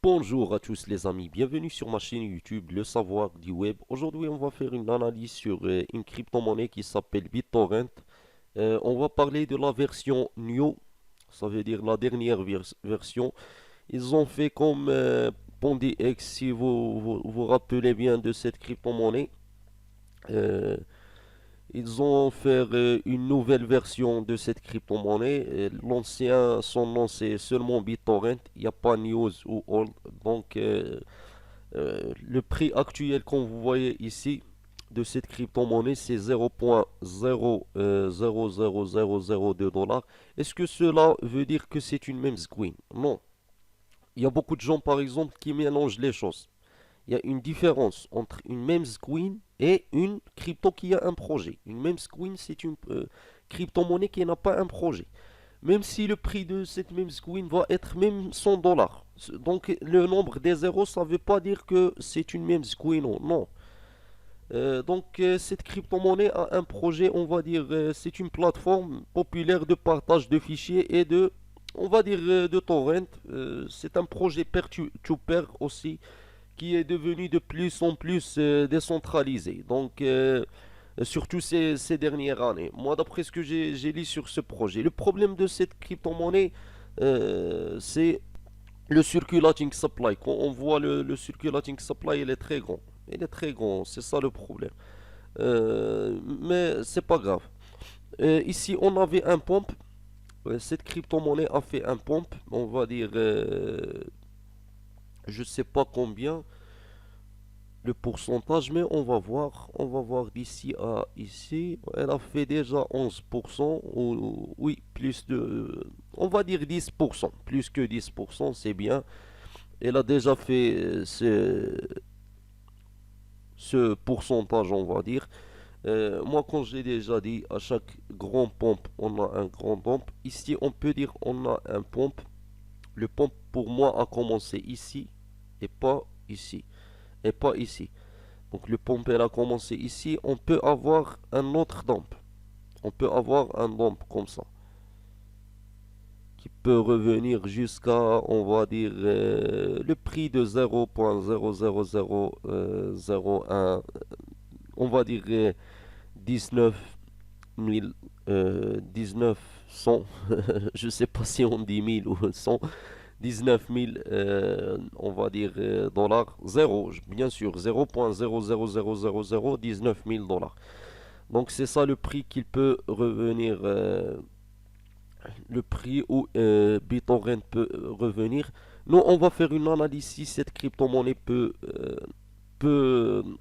Bonjour à tous les amis, bienvenue sur ma chaîne YouTube Le Savoir du Web. Aujourd'hui on va faire une analyse sur une crypto-monnaie qui s'appelle BitTorrent. On va parler de la version New, ça veut dire la dernière version. Ils ont fait comme PondyX, si vous rappelez bien de cette crypto-monnaie. Euh, Ils ont fait une nouvelle version de cette crypto-monnaie. Son nom c'est seulement BitTorrent, il n'y a pas News ou Old. Donc le prix actuel qu'on vous voyez ici de cette crypto-monnaie c'est 0.0000002 dollars. Est-ce que cela veut dire que c'est une meme coin? Non. Il y a beaucoup de gens par exemple qui mélangent les choses. Il y a une différence entre une meme coin et une crypto qui a un projet. Une meme coin, c'est une crypto-monnaie qui n'a pas un projet. Même si le prix de cette meme coin va être même 100 dollars. Donc le nombre des zéros, ça ne veut pas dire que c'est une meme coin. Non. Non. Cette crypto-monnaie a un projet, on va dire, c'est une plateforme populaire de partage de fichiers et de, on va dire, de torrent. C'est un projet peer-to-peer aussi qui est devenu de plus en plus décentralisé. Surtout ces dernières années. Moi, d'après ce que j'ai lu sur ce projet, le problème de cette crypto-monnaie, c'est le circulating supply. Quand on voit le circulating supply, il est très grand. Il est très grand, c'est ça le problème. Mais c'est pas grave. Ici, on avait un pump. Cette crypto-monnaie a fait un pump, on va dire, je sais pas combien, le pourcentage, mais on va voir d'ici à ici, elle a fait déjà 11%, ou oui, plus de, on va dire 10%, plus que 10%, c'est bien. Elle a déjà fait ce pourcentage, on va dire. Moi, quand j'ai déjà dit, à chaque grand pompe, on a un grand pompe. Ici, on peut dire on a un pompe. Le pompe, pour moi, a commencé ici et pas ici. Et pas ici. Donc le pompe elle a commencé ici. On peut avoir un autre dump. On peut avoir un dump comme ça. Qui peut revenir jusqu'à, on va dire, le prix de 0.00001. On va dire 19 000, 1900. Je sais pas si on dit 1000 ou 100. 19 000, on va dire, dollars. Zéro, bien sûr, 0.0000019 000 dollars. Donc c'est ça le prix qu'il peut revenir, le prix où BitTorrent peut revenir. Nous, on va faire une analyse si cette crypto-monnaie peut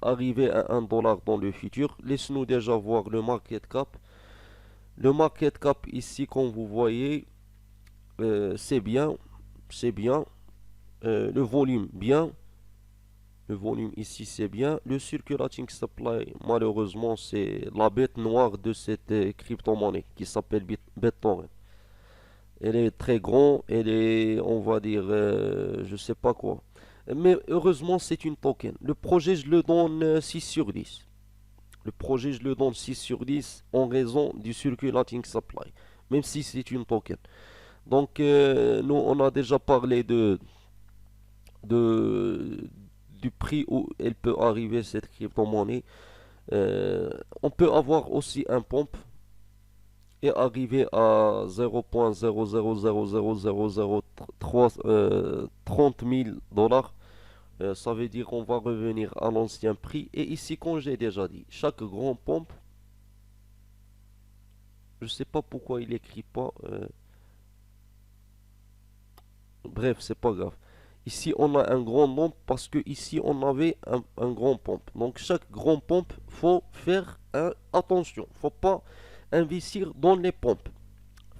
arriver à 1 dollar dans le futur. Laisse-nous déjà voir le market cap. Le market cap ici, comme vous voyez, c'est bien, c'est bien. Le volume, bien. Le volume ici, c'est bien. Le circulating supply, malheureusement, c'est la bête noire de cette crypto-monnaie qui s'appelle BitTorrent. Elle est très grande, elle est, on va dire, je sais pas quoi. Mais heureusement, c'est une token. Le projet, je le donne 6 sur 10. Le projet, je le donne 6 sur 10 en raison du circulating supply, même si c'est une token. Nous, on a déjà parlé de, du prix où elle peut arriver, cette crypto-monnaie. On peut avoir aussi un pompe et arriver à 0.0000003 30 000 dollars. Ça veut dire qu'on va revenir à l'ancien prix. Et ici, comme j'ai déjà dit, chaque grand pompe, je sais pas pourquoi il écrit pas. Bref, c'est pas grave. Ici, on a un grand nombre parce que ici, on avait un grand pompe. Donc, chaque grand pompe, faut faire attention. Faut pas investir dans les pompes.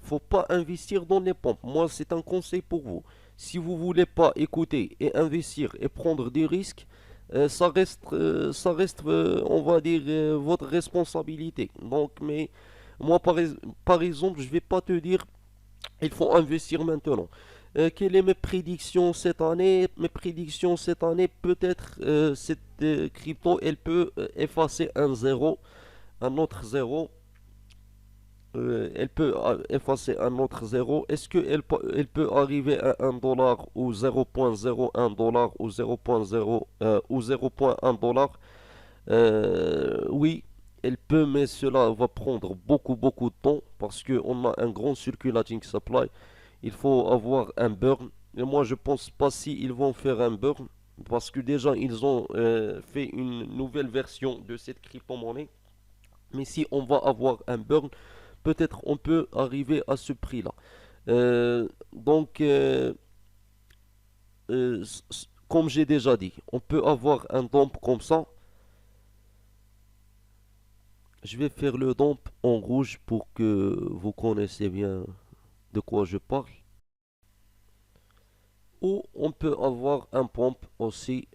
Faut pas investir dans les pompes. Moi, c'est un conseil pour vous. Si vous voulez pas écouter et investir et prendre des risques, ça reste, on va dire, votre responsabilité. Mais moi, par exemple, je vais pas te dire, il faut investir maintenant. Quelles sont mes prédictions cette année? Mes prédictions cette année, peut-être cette crypto, elle peut effacer un zéro, un autre zéro. elle peut effacer un autre zéro. Est-ce qu'elle peut arriver à 1 dollar ou 0,01 dollar ou 0,0 ou 0,1 dollar? Oui, elle peut, mais cela va prendre beaucoup de temps parce qu'on a un grand circulating supply. Il faut avoir un burn. Et moi, je pense pas si ils vont faire un burn parce que déjà ils ont fait une nouvelle version de cette crypto-monnaie. Mais si on va avoir un burn, peut-être on peut arriver à ce prix-là. Donc, comme j'ai déjà dit, on peut avoir un dump comme ça. Je vais faire le dump en rouge pour que vous connaissiez bien de quoi je parle. Ou on peut avoir un pompe aussi.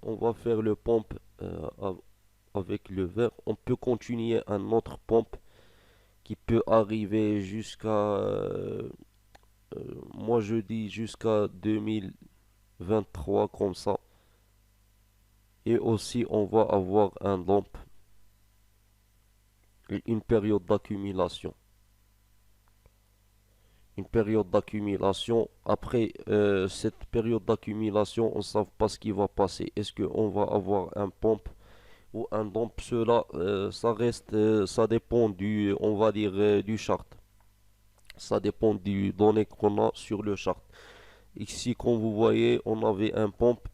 On va faire le pompe avec le vert. On peut continuer un autre pompe qui peut arriver jusqu'à, moi je dis jusqu'à 2023 comme ça. Et aussi on va avoir un dump, une période d'accumulation. Une période d'accumulation. Après cette période d'accumulation, on ne sait pas ce qui va passer. Est-ce qu'on va avoir un pompe ou un dump? Cela, ça reste, ça dépend du, on va dire, du chart. Ça dépend du données qu'on a sur le chart. Ici, comme vous voyez, on avait un pompe.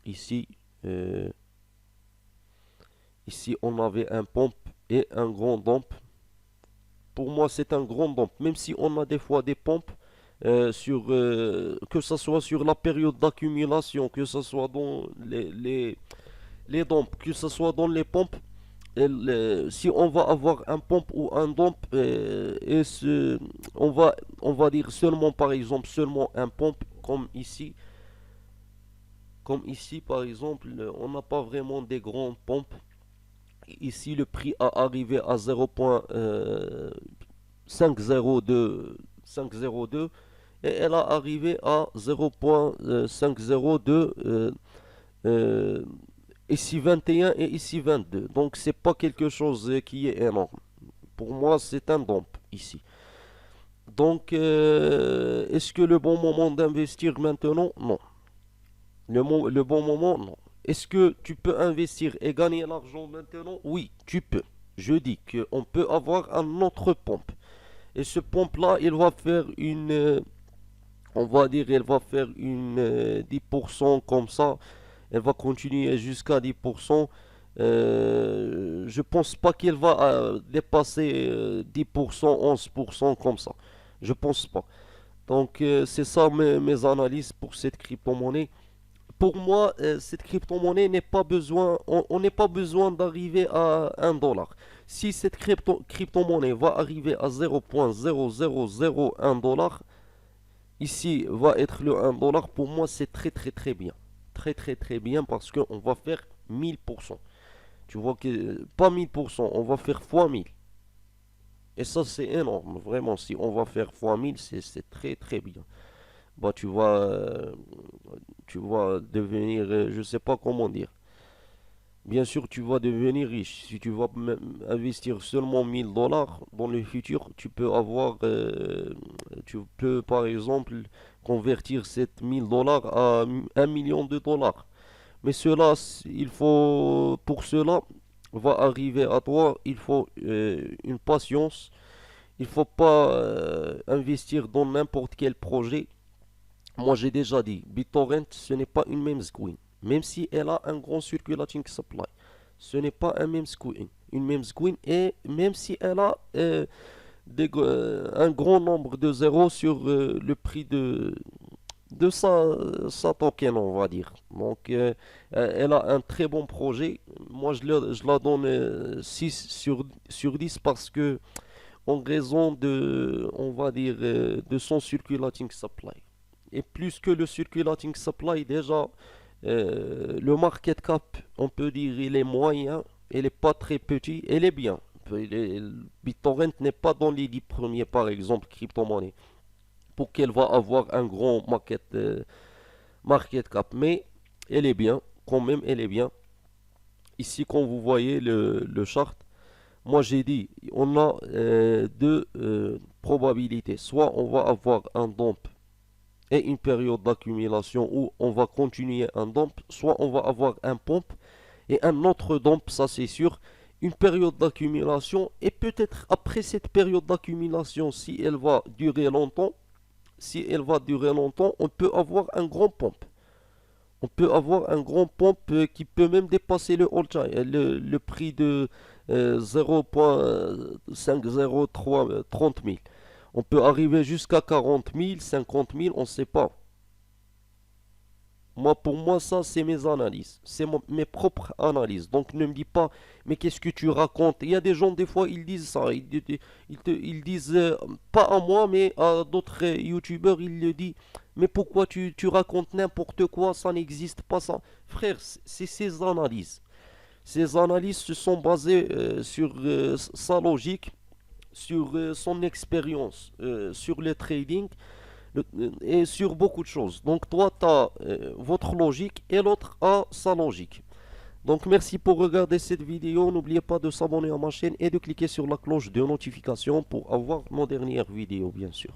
Ici, euh, ici, on avait un pompe et un grand dump. Pour moi, c'est un grand dump. Même si on a des fois des pompes, que ce soit sur la période d'accumulation, que ce soit dans les dumps, que ce soit dans les pompes, si on va avoir un pompe ou un dump, on va dire seulement par exemple, seulement un pompe, comme ici par exemple, on n'a pas vraiment des grandes pompes. Ici, le prix a arrivé à 0,502 502 et elle a arrivé à 0,502 euh, ici 21 et ici 22. Donc c'est pas quelque chose qui est énorme. Pour moi, c'est un dump ici. Donc est-ce que le bon moment d'investir maintenant? Non. Le bon moment? Non. Est-ce que tu peux investir et gagner l'argent maintenant? Oui, tu peux. Je dis qu'on peut avoir un autre pompe. Et ce pompe-là, il va faire on va dire, elle va faire une 10% comme ça. Elle va continuer jusqu'à 10%. Je pense pas qu'elle va dépasser 10%, 11% comme ça. Je pense pas. Donc c'est ça mes analyses pour cette crypto-monnaie. Pour moi, cette crypto-monnaie n'est pas besoin, on n'est pas besoin d'arriver à 1 dollar. Si cette crypto-monnaie va arriver à 0,0001 dollar, ici va être le 1 dollar, pour moi c'est très bien. Très bien parce qu'on va faire 1000%. Tu vois que, pas 1000%, on va faire fois 1000. Et ça c'est énorme, vraiment, si on va faire fois 1000, c'est très bien. Bah tu vas devenir, je sais pas comment dire. Bien sûr, tu vas devenir riche. Si tu vas investir seulement 1000 dollars dans le futur, tu peux par exemple convertir ces 1000 dollars à 1 million de dollars. Mais pour cela, va arriver à toi, il faut une patience. Il faut pas investir dans n'importe quel projet. Moi, j'ai déjà dit, BitTorrent, ce n'est pas une meme coin. Même si elle a un grand circulating supply, ce n'est pas un meme coin. Une meme coin, et même si elle a un grand nombre de zéros sur le prix de sa token, on va dire. Donc, elle a un très bon projet. Moi, je la donne 6 sur 10 parce que, en raison on va dire, de son circulating supply. Et plus que le circulating supply, déjà, le market cap, on peut dire, il est moyen, il n'est pas très petit, il est bien. BitTorrent n'est pas dans les 10 premiers, par exemple, crypto-monnaie, pour qu'elle va avoir un grand market cap. Mais elle est bien, quand même, elle est bien. Ici, quand vous voyez le chart, Moi j'ai dit, on a deux probabilités. Soit on va avoir un dump et une période d'accumulation où on va continuer un dump, soit on va avoir un pump et un autre dump, ça c'est sûr, une période d'accumulation et peut-être après cette période d'accumulation, si elle va durer longtemps, on peut avoir un grand pump. On peut avoir un grand pump qui peut même dépasser le all-time, le prix de 0.503 30 000. On peut arriver jusqu'à 40 000, 50 000, on ne sait pas. Moi, pour moi, ça, c'est mes analyses. C'est mes propres analyses. Donc, ne me dis pas, mais qu'est-ce que tu racontes? Il y a des gens, des fois, ils disent ça. Ils disent, pas à moi, mais à d'autres youtubeurs, ils le disent. Mais pourquoi tu racontes n'importe quoi? Ça n'existe pas, ça. Frère, c'est ses analyses. Ces analyses se sont basées sur sa logique, sur son expérience, sur le trading et sur beaucoup de choses. Donc toi, tu as votre logique et l'autre a sa logique. Donc merci pour regarder cette vidéo. N'oubliez pas de s'abonner à ma chaîne et de cliquer sur la cloche de notification pour avoir nos dernières vidéos, bien sûr.